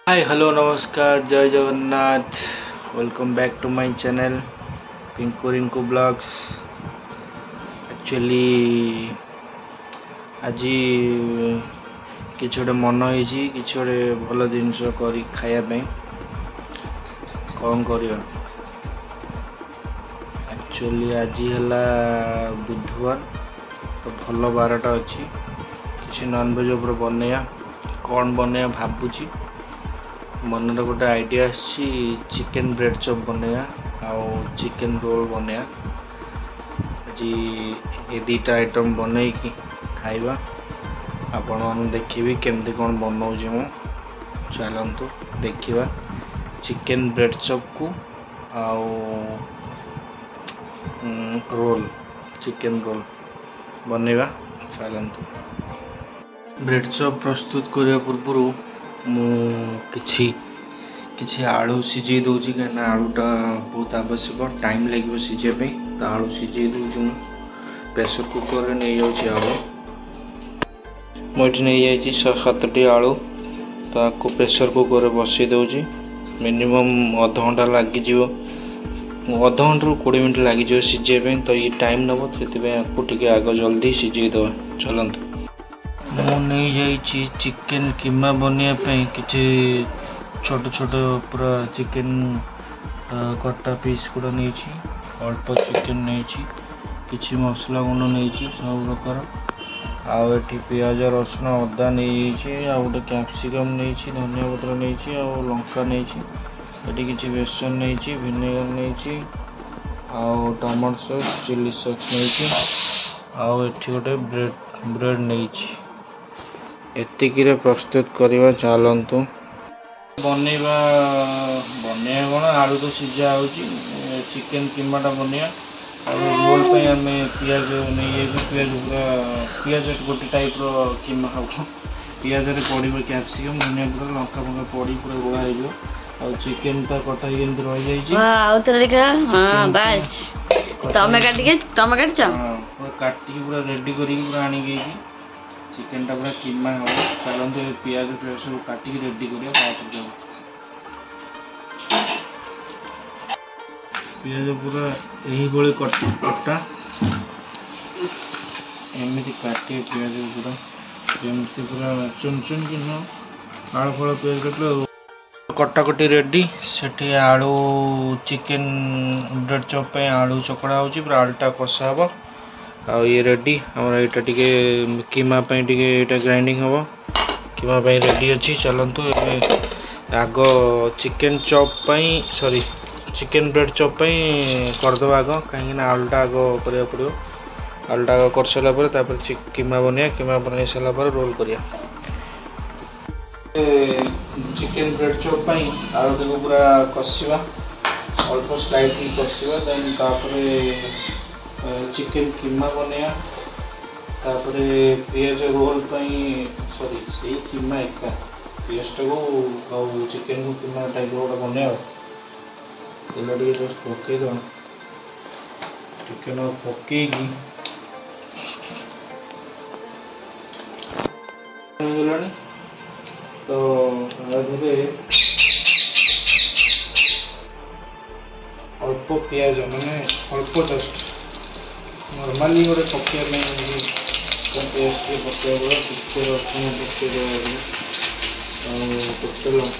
हाय hello नमस्कार जय Jagannath welcome back to my channel Pinku Rinku blogs. Actually आज कि मन हो भल जिनस कर खायापी कौन करवा। एक्चुअली आज है बुधवार तो भल बारटा अच्छी किसी नॉनवेज उपर बनैया कौन बनैया भावुची मन गोटे आइडिया चिकेन ब्रेड चॉप बनैया आउ चिकेन रोल बनैया। आज ये दुटा आइटम बनई कि खाइबा आपण देखिए केमती कौन बनाऊँ मु चलतु देखा चिकेन ब्रेड चॉप को आउ रोल चिकेन रोल बनैबा चलतु। ब्रेड चॉप प्रस्तुत करने पूर्व किछि आलू सिझे दूसरी कहीं आलूटा बहुत आवश्यक टाइम लगे सिझापी तो आलू सिझे दूँ प्रेसर कुकर नहीं जाऊँगी आलू मुझे नहीं जाइए 6-7टी आलू तो आपको प्रेसर कुकर बसई दूँगी मिनिमम अध घंटा लगे अध घंटा 20 मिनट लगे सिझापी तो ये टाइम नब से आग जल्दी सिझे दे चलतु। मुझे चिकेन कीमा बनवाई किसी छोट छोट पूरा चिकेन कटा पीस गुड़ा नहीं अल्प चिकेन नहीं किसी मसला गुंड नहीं सब प्रकार आउ पियाज रसुण अदा नहीं गोटे कैप्सिकम नहीं धनिया पत्र नहीं लंका नहीं किसी बेसन नहीं विनेगर नहीं आउ टमाटो सॉस चिली सॉस नहीं आउ गोटे ब्रेड नहीं एतिक प्रस्तुत करवा चलतु। बनैबा कौन आलू तो सीझा हो चिकेन कीमाटा बनैया रोल पे आम पियाज नहीं पियाज पूरा पियाज गोटे टाइप कीमा हम पियाज पड़ो कैप्सिकम धनिया पत्र लंका फंका पड़ी पूरा गोड़ा हो चिकेन टा कटा रही काटिकी पूरा रेडी कर आनी चिकेन टा पूरा कीमा हम चलते पियाज पियाज सब काटिक रेडी कर पियाज पूरा यही कटा एमती काटे पियाज पूरा जमती पूरा चुन चुन कि आलू फल पियाज कटे कटाकटी रेडी से आलू चिकेन ब्रेड चॉप आलू चकड़ा हो पूरा आलूटा कषा हम आ ये रेडी हमारा यहाँ टे कीमा टे ग्राइंडिंग हम कीमा रेडी अच्छी चलतु। आग chicken chop sorry chicken bread chop करदे आग कहीं आलूटा आग करा पड़ो आलूटा आग कर सारापर कीमा बनैया कीमा बन सारापर रोल करिया। चिकेन ब्रेड चॉप आलूटा को पूरा कषा अल्प स्लाइटली कषा देन चिकेन कीमा बनैया पियाज रोल सॉरी से कीमा एका पियाज को चिकेन को कीमा टाइप गोटे बनैया तेल टे जस्ट पकईद चिकेन पकईकी तो अल्प पियाज माने अल्प जस्ट नॉर्मली गोटे पकड़े पेस्ट पकड़ टे रसुण पकड़ लंका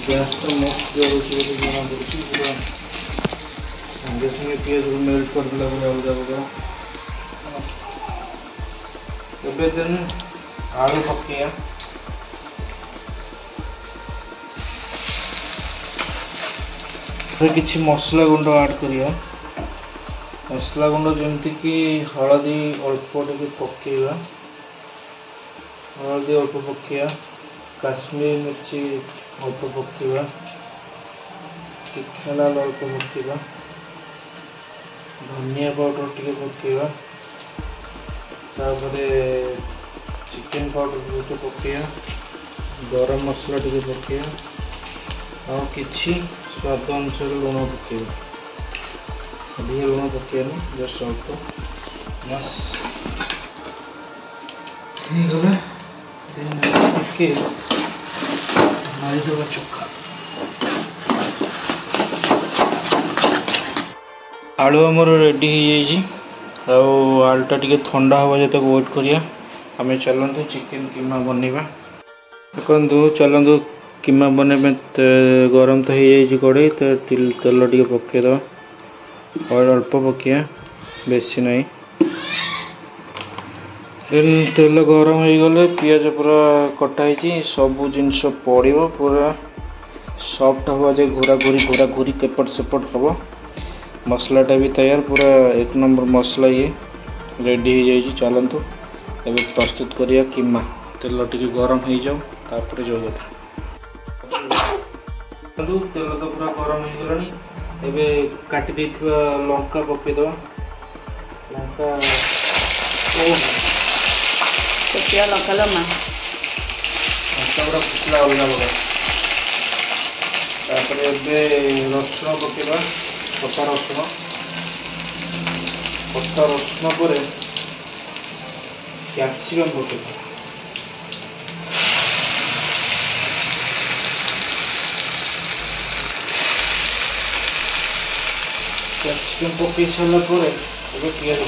गैसटा मस्त जरूरी जना पड़ी पूरा संगे संगे पियाज मेल्ट करदेला पूरा अलगा अलगा दिन आलू पकैया किसी मसला गुंड ऐड करिया मसला गुंड जमती कि हलदी अल्प टे पकईवा हलदी अल्प पकैया काश्मीरी मिर्ची अल्प पकईवा तीखा लाल अल्प पकईवा धनिया पाउडर टे पकईवा चिकेन पाउडर गोटे पकईवा गरम मसला टे पकईवा और किसी स्वाद अनुसार लुण पकईवा अधिक लुण पकेनि जस्ट अल्प बस गला पके मारिदेवा चक्का। आलू आमर रेडी हो आलूटा टिके ठंडा हवा जो वेट करिया आम चलतु चिकेन कीमा बनवा देखु चलतु कीमा बनवा गरम तो हो कड़े तो तेल टे पकईद और अल्प पकिया बेसी नहीं देन तेल गरम हो गले पियाज पूरा कटाई सबू जिनस पड़ो पूरा सॉफ्ट हवा जे घोरा घोरी केपट सेपट हम मसलाटा भी तैयार पूरा एक नंबर मसला ये रेडी हो जाए। चलतु एबे प्रस्तुत करिया कीमा तेल टिके गरम हो जाओ तापर जो कथा तेल तो पूरा गरम हो गलानी एबे काटी देथिबा लंका पकेद लंका केतिया लंका लमा लंका पूरा फुटला अलगा बगा तापर एबे रसुण पकेबा कटा रसुण पर कैप्सिकम पकेबा कैप्सिकम पकई सारा पर पियाज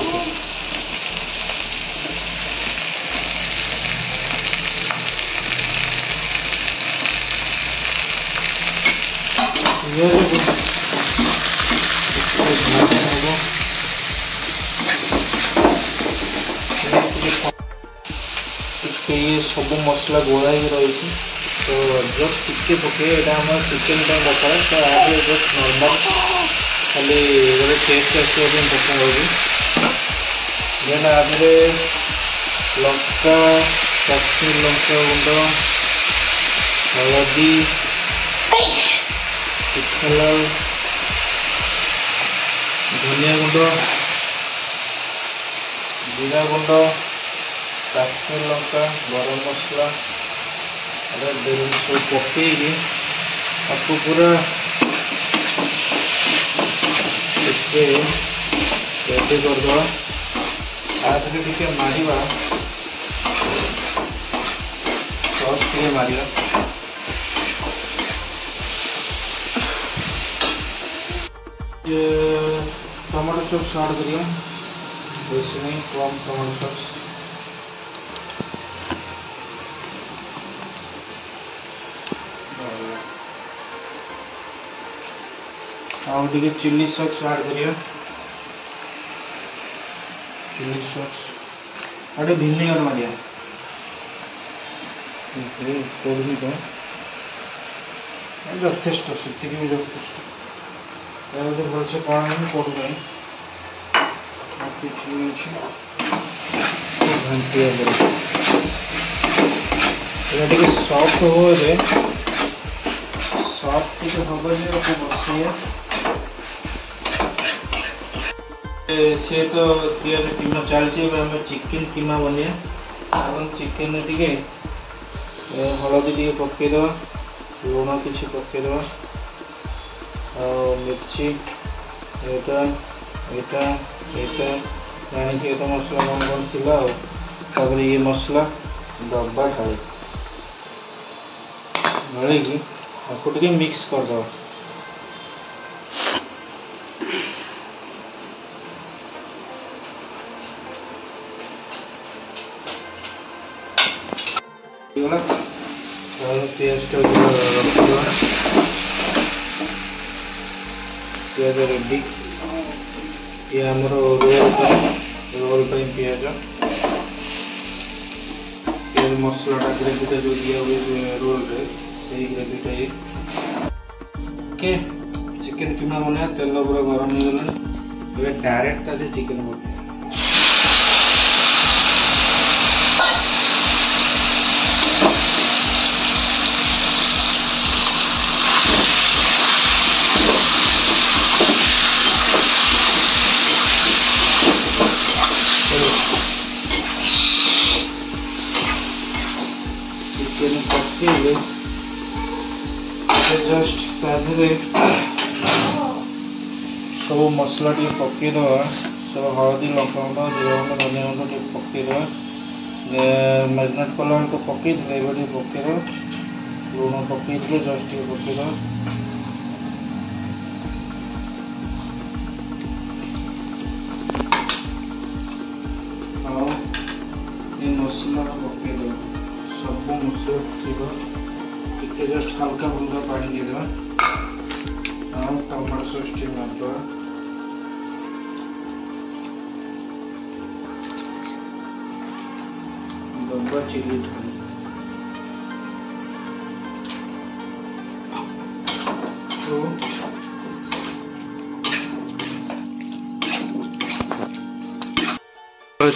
ये सब मसला गोला रही तो जस्ट टिके पके यहाँ चिकेन पका तो आगे जस्ट नॉर्मल खाली गोटे टेस्ट आसवाई पका देन आगे लंका काश्मीर लंका गुंड हलदी पिठालाल धनिया गुंड जीरा गुंड काश्मीर लंका गरम मसला सब पकईकि आपको पूरा रेडी करदे आगे टे मारिबा सॉस टे मारिबा टमाटो सॉस ऐड करिया बेसी नहीं कम टमाटो सॉस आउ टिके चिल्ली सॉस ऐड करिया चिल्ली सॉस आटे विनेगर मारिया पड़ुनी तो यथेष्ट से भी यथेष्ट भलसे पड़ा पड़ू घंटिया सॉफ्ट हो सॉफ्ट टे हम बस से तो पियाज कीमा चलती आम चिकेन कीमा बनवा चिकेन टे हलदी टे पकईद लुण कि पकईद मिर्ची एटा जानी तो मसला कौन कौन थी ये मसला दबा ढाई ढाई आपको टे मिक्स करदे पियाज पियाज रेडी ये आमर रोल पियाज पियाज मसलाटा ग्रेवीटा जो दिया हुए रोल रे से ग्रेवीटा ये ओके चिकेन कीमा बना तेल पूरा गरम हो गलानी डायरेक्ट तादे चिकेन पके जस्ट सब मसला टे पकईदे सब हलदी लंका गुंड जीरा गुंड धनिया गुंड टे पकईदे मैरिनेट कला तो पकई टे पकईदे लुण पकई जस्ट टे पकईदे मसला पकईदे सब मसला टे जस्ट हल्का फुल्का पानी देदेवा टमाटो सॉस टे मारदेवा दबा चिली तो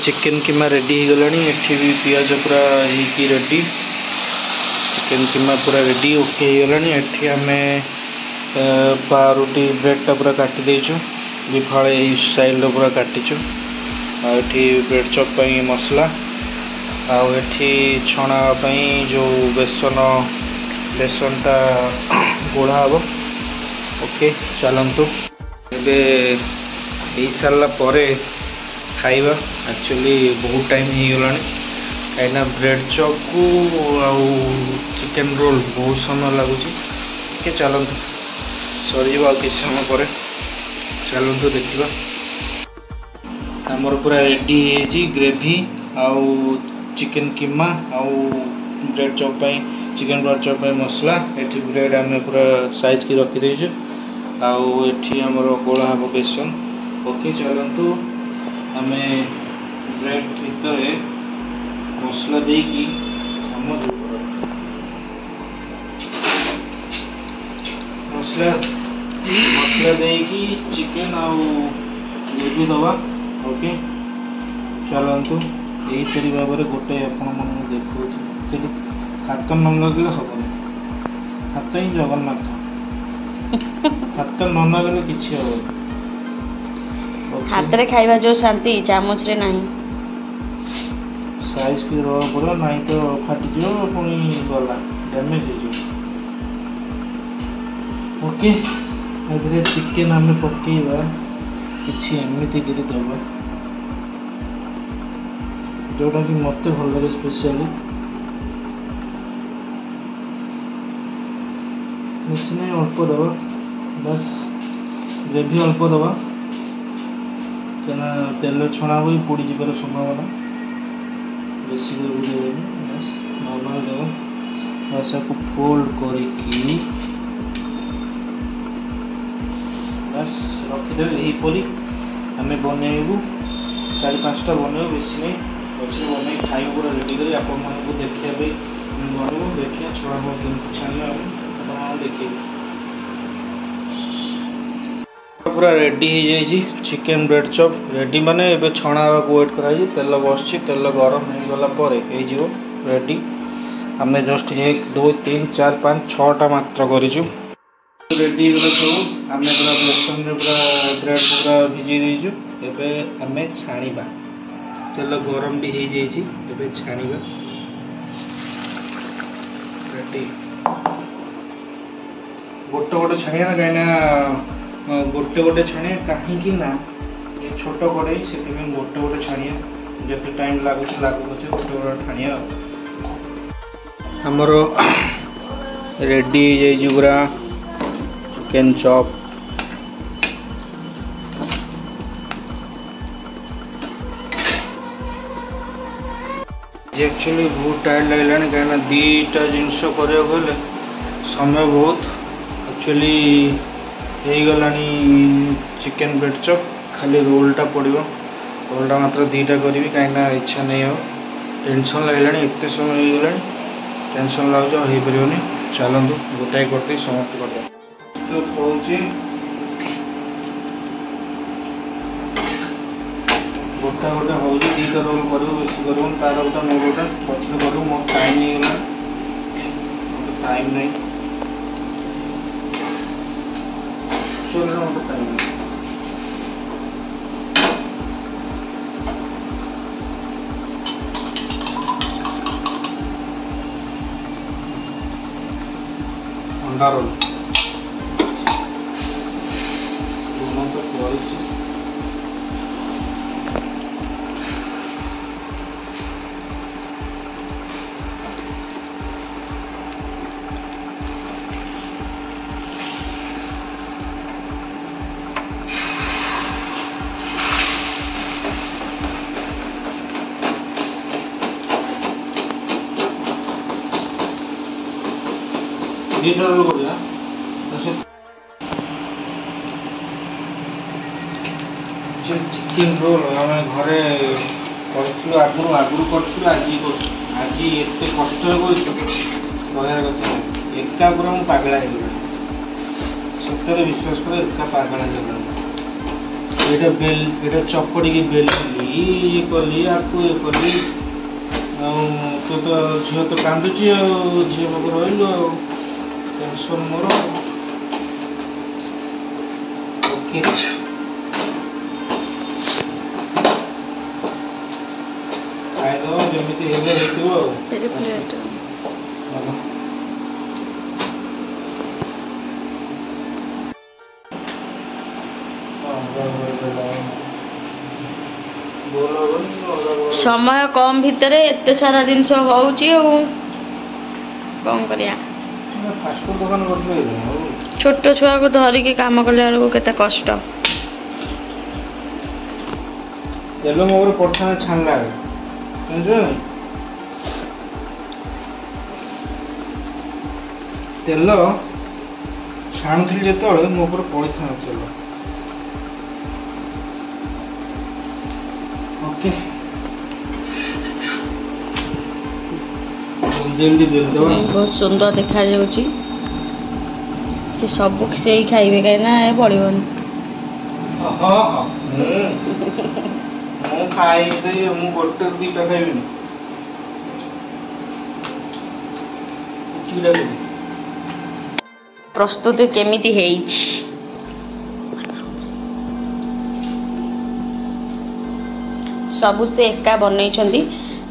चिकेन कीमा रेडी हो गलानी एठी भी पियाज पूरा ही रेडी चिकेन कीमा पूरा रेडी ओके हो गलानी एठी हमें पारुटी ब्रेड टा पूरा काटी देचु विफाळे स्टाइल रो पूरा काटिचु आ एठी ब्रेड चॉप पई मसला आ एठी छणा पई जो बेसन टा गोळा हबो ओके चलंतु एबे एई सारला परे खाइबा एक्चुअली बहुत टाइम हो गलानी कहीं ब्रेड चॉप को चिकेन रोल बहुत समय लगुच के चलतु सरीज किसी समय पर चलतु देखा आमर पूरा रेडी है ग्रेवी आउ चिकेन कीमा आउ bread chop chicken bread chop मसला एठी ब्रेड आम पूरा साइज की रखीदेचु आउ एठी आमर गोला हम बेसन ओके चलतु आम ब्रेड भितर मसला देकी मसला देकी चिकेन आउ ग्रेवी दबा ओके चलतु यही भाव में गोटे आपण देखो हाथ न लगले हेनी हाथ ही जगन्नाथ हाथ न लगले किसी हम हाथ रे खाइबा जो शांति चामच रे नहीं साइज की रहा पड़ा नहीं तो फाटी जो पुणी गला डैमेज हो ओके एधरे चिकेन आम पकेबा किछि एमिति गिरी दबा जोटा कि मत भल लगे स्पेशली बेसि अल्प दबा बस ग्रेवी अल्प दबा क्या तेल छणा हुई पोड़ी जबार संभावना बेसी ग्रेवी देवेनि बस नॉर्मल दबा बस आपको फोल्ड करके बस रखीदेवे यहीपरी आम बनइबू 4-5टा बनइबू बेसी नहीं अच्छे बन खाइबू पूरा रेडी कर देखापी बनबू देखिए छड़ा केमती छाड़ा देखिए पूरा रेडी हो जाए चिकेन ब्रेड चॉप रेडी माने एबे छणा वेट कराई तेल बस तेल गरम हो गला रेडी आम जस्ट 1 2 3 4 5 6टा मात्र करूँ रेडी हो सब आम पूरा बेसन पूरा ब्रेड पूरा भिजई देचु एबे आम छाणीबा तेल गरम भी हो जाए छाणीबा रेडी गोटे गोटे छाणिया ना कहीं गोटे गोटे छाणिया कहीं ये छोट कड़े से गोटे गोटे छाणिया जिते टाइम लगुच गोटे गोटे छाणिया आमर रेडी हो पूरा चिकेन चॉप एक्चुअली बहुत टाइम लगे कहीं दीटा जिनस गले समय बहुत एक्चुअली हो गलानी चिकेन ब्रेड चॉप खाली रोलटा पड़ो रोलटा मात्र 2टा करी कहीं इच्छा नहीं हो टेंशन लगे एत समय हो गला टेंशन लगुच हो पारे चलतु गोटाए करते समाप्त कर तो कौचे गोटा गोटे हूँ 2टा रोल कर बेस कर तार गोटा मोर गोटा पछे कर मोर टाइम नहीं गला टाइम नहीं मत टाइम अंडा रोल ତ କରିଛି। ଦିଟା ରୋଲ କରିବା ଚିକେନ ରୋଲ ଆମେ ଘରେ କରିଥିଲୁ ଆଗରୁ କରିଥିଲୁ ଆଜି କରୁଛୁ। ଆଜି ଏତେ କଷ୍ଟରେ କରୁଛୁ କହିବାର କଥା ଏକା ପୁରା ମୁଁ ପାଗଳା ହେଇଗଲାଣି। ସତରେ ବିଶ୍ୱାସ କରେ ଏକା ପାଗଳା ହେଇଗଲାଣି। ଏଇଟା ଚକଡ଼ିକି ବେଲିଲି ଇଏ କଲି ଆକୁ ଇଏ କଲି। ଆଉ ତୁ ତ ଝିଅ ତ କାନ୍ଦୁଛି ଆଉ ଝିଅ ପାଖରେ ରହିଲୁ ଆଉ टेंशन मोर ओके खाई दो जमीती हेले हेतु तेरे प्लेट समय कम भितर एते सारा जिनस होउची कौन करिया छोट छुआ को धरिकी काम कला बेलू केते कष्ट। तेल मोर पड़ता छाणला तेल छाणुली जो मो पड़ता तेल ओके बहुत सुंदर देखा जाउची से सब से खाइबे कहीं ना पड़ोन गोटे दीटा खाइबी प्रस्तुति केमिति हेइछि सबु से एका बनई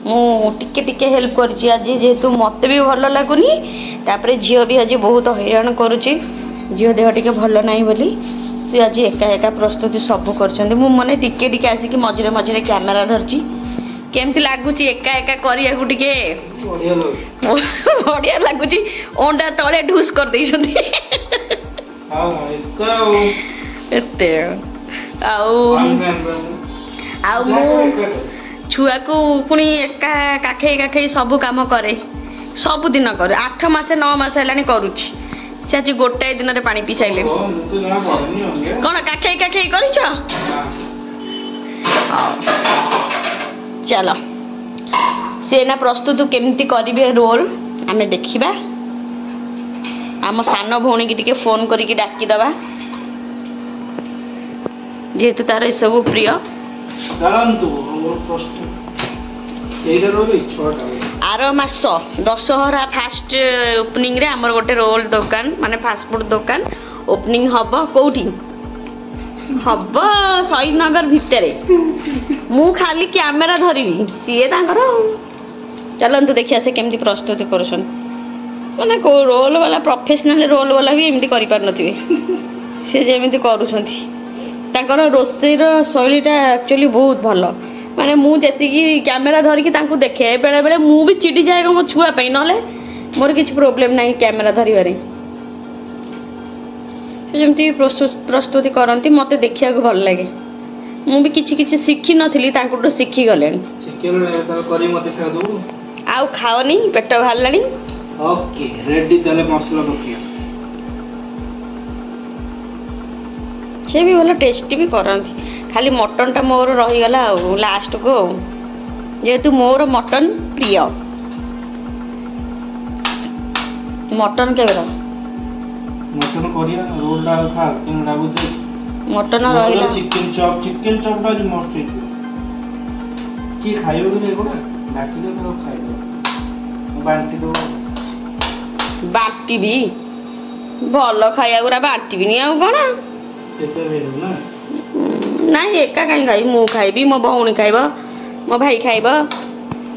मु टिके टिके हेल्प करछि आज जेहेतु मते भी भल लागुनी तापरे झियो भी आज बहुत हैरान करुछि झियो देह टिके भल नाही बोली सी आज एका एका प्रस्तुति सब करछन्ती मु मने टिके टिके आसिक मझिरे मझिरे कैमरा धरछि केमति लागुछि एका एका करिया को टिके बढ़िया लागुछि ओंडा तळे ढूस कर दैछन्ती हां एका एते आउ मु छुआ को पुणी एका काखई काखई सब काम करे सब दिन करे 8 मास 9 मास हेलानी करूछि से आज गोटाए दिन रे पानी पी साइले कोन काखई काखई करिछ चलो से ना प्रस्तुत केमती करिवे रोल आमे देखिबा आम सान भौणी की टिके फोन करिके डाकी दबा जेहेतु तार सब प्रिय आर मास दशहरा फास्ट ओपनिंग रे हमर गोटे रोल दुकान माने फास्ट फूड दुकान ओपनिंग हब कोठी हब शहीद नगर भितरे मु खाली कैमरा धरिबी सीए तांकर चलंतु देखिया से केमती प्रस्तुति करछन माने को रोल वाला प्रोफेशनल रोल वाला भी एमती करि पार नथिबे से जेमती करूछंती तांकर रोसेर शैलीटा एक्चुअली बहुत भल माने मु जेति कैमेरा धरिकी तांको देखे बेले बेले मु भी चिड़ी जाए मो छुआ पे नले मोर किछ प्रॉब्लम नाही कैमेरा धरिबारे से जेमती प्रस्तुति करंती मते देखिया को भल लागे मु भी किछ किछ सिखी नथिली तांको तो सिखी गलेन तार करी मते खा दो आउ खाओनी पेट भाललानी ओके रेडी तले मसला पकिया से भी भल टेस्टी भी करंती खाली मटन टा मोर रही गला लास्ट को जेहेतु मोर मटन प्रिय मटन के मटन करिया रोल डा खा केन लागु छै मटन रहिला चिकन चॉप टा मस्त है की खाइबो कि एकोडा डाकी दे तो खाइबो बाटी भी भल खाइया गुरा बाटी भी नहीं आउ कोना केते भेलु ना नहीं एका कहीं खाई मु खाइबी मो भौणी खाइब मो भाई खाइब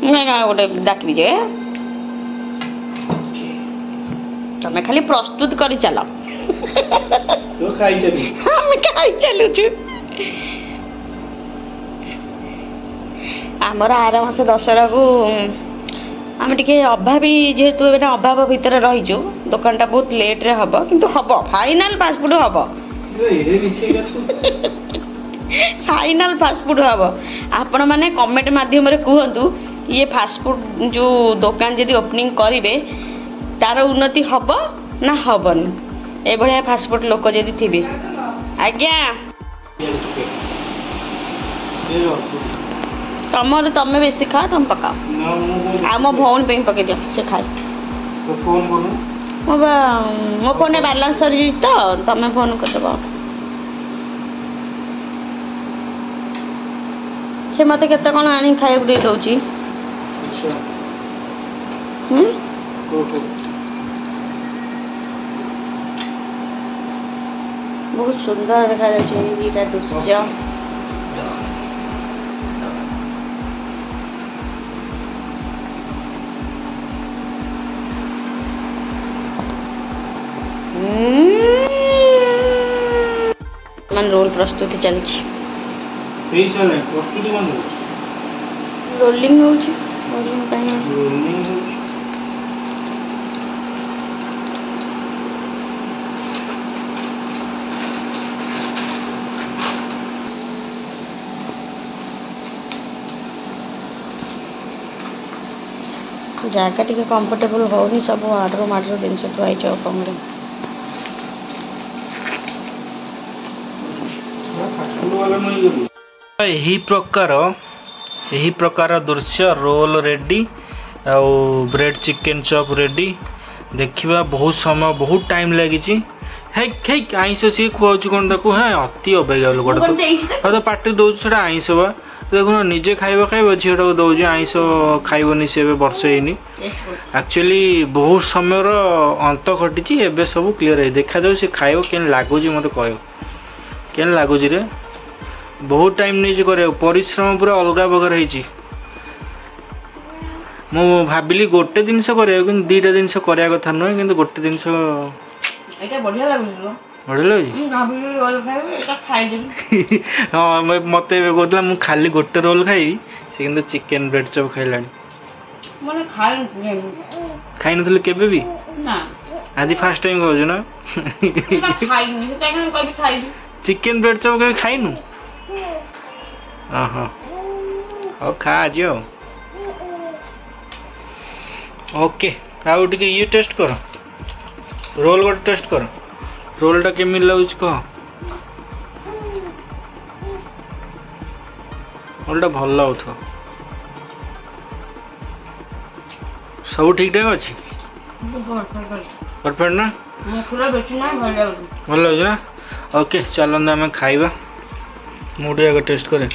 मैं गोटे डाकबी जे तमे खाली प्रस्तुत करी चलो तो खाई चली हम कही चलुछु आमर आर मास दशहरा को आम टे अभावी जेहेतु अभाव भितर रहीजु दुकानटा बहुत लेट रे हम किंतु हम फाइनाल फास्टफुड हम फाइनाल फास्टफुड हम आपण मैंने कमेंट माध्यम रे कहतु ये फास्टफुड जो दुकान जदि ओपनिंग करेंगे तार उन्नति हम ना हबन ए भाया फास्टफुड लोक जदि थे आज्ञा तुम तुम बेसी खा तुम पकाओ आ मो भौन पे पके दियो से खाए मो फोन बैलेंस सरी तो तुम फोन कर दबो से मते केते कोन आनी खाए दे दउची बहुत सुंदर देखा जाए दृश्य मन रोल प्रस्तुति चलछि रोलिंग होछि रोलिंग काहे रोलिंग होछि जगह टी कंफर्टेबल होनी सब आर्डर मार्डर जिन थुआई कमरे यही प्रकार दृश्य रोल रेडी आउ ब्रेड चिकेन चॉप रेडी देखा बहुत समय बहुत टाइम लगी आईस सी खुआ कौन ताको हाँ अति अबेगा लोक तो पार्टी दौर आईस बा देखो निजे खाइबा झीटा को दौर आईस खाइबनी सी वर्ष होनी एक्चुअली बहुत समय अंत घटी एवं सब क्लीयर है देखा जाऊ सी खाइब के लगुच मत कह के लगुच रे बहुत टाइम नहीं कर परिश्रम पूरा अलग प्रकार है मु भाविली गोटे जिनस कर दीटा जिनस करा कथा नुहे कि गोटे जिनस बढ़िया लगे हाँ मत कहला मु खाली गोटे रोल खाई से कि चिकेन ब्रेड चॉप खाइला खाई नथले केबे भी आज फर्स्ट टाइम कहू ना चिकेन ब्रेड चॉप कभी खाइनु हाँ खा आज ओके आउ टे ये टेस्ट कर रोल गोटे टेस्ट कर रोलटा केमी लगुच कह रोलटा भल लगुथ सब ठीक ठाक अच्छी परफेक्ट ना भल लगुच ना ओके चलते आम खाइबा मुझे टेस्ट करे